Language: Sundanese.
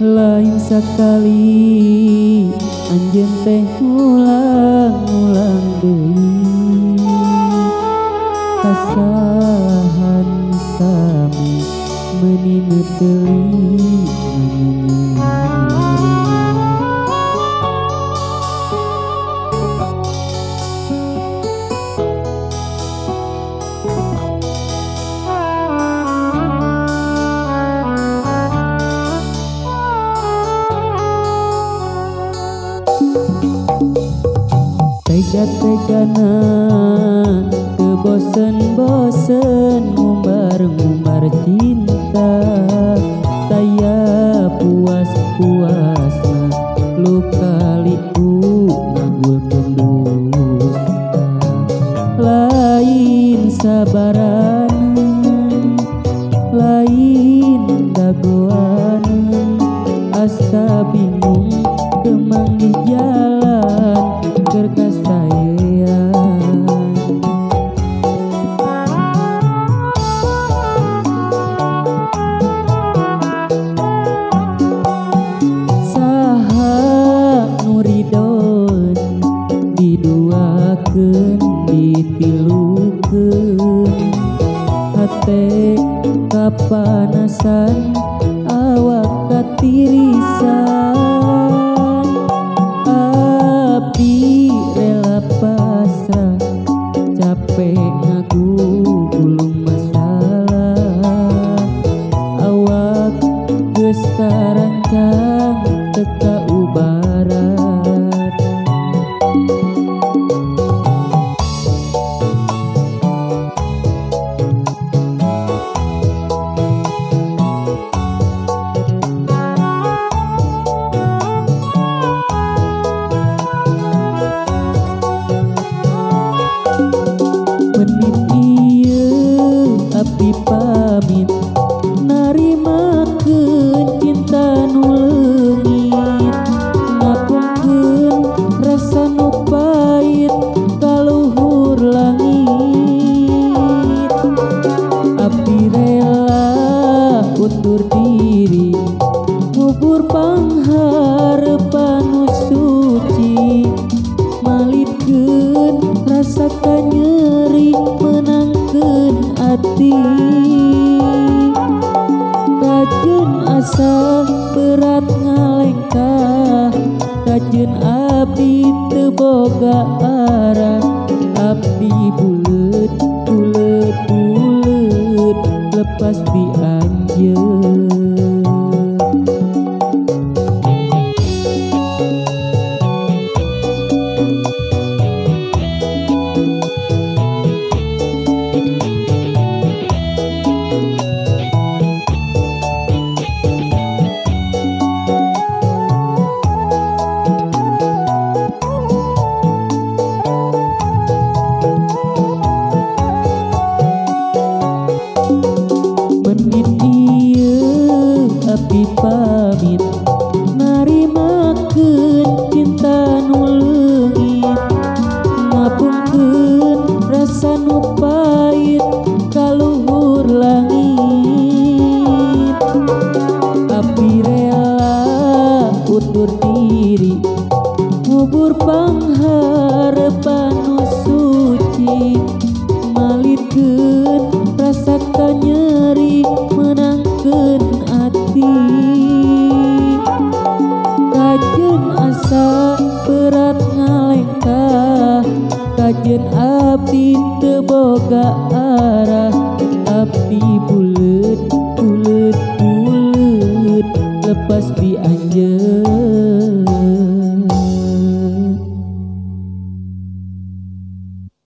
Lain sakali anjeun teh ngulang-ulang deui kasalahan sami meninu teuing nganyeri. Tega-tegana teu bosen-bosen ngumbar-ngumbar cinta, saya puas-puasna luka-liku ngagulkeun dusta. Lain sabaraneun, lain dagoaneun, asa bingung teu manggih jalan keur kasaean. Saha nu ridon diduakeun ditilukeun, hate kapanasan awak katirisan, abdi rela pasrah capek ngagugulung masalah, awak geus karancang teka ubarat. Menit ieu abdi pamit narimakeun cinta nu leungit, ngapungkeun rasa nu pait kaluhur langit. Abdi rela undur diri ngubur pangharepan nu suci, malitkeun rasa kanyeri menangkeun ati. Kajeun asa berat ngalengkah, kajeun abdi teu boga arah, abdi buleut buleut buleut lepas dianjeun. Menit ieu abdi pamit narimakeun cinta nu leungit, ngapungkeun rasa nu pait kaluhur langit. Abdi rela undur diri ngubur pangharepan nu suci, malitkeun rasa kanyeri menangkeun ati. Kajeun asa berat ngalengkah, kajeun abdi teu boga arah, abdi buleut buleut buleut lepas dianjeun.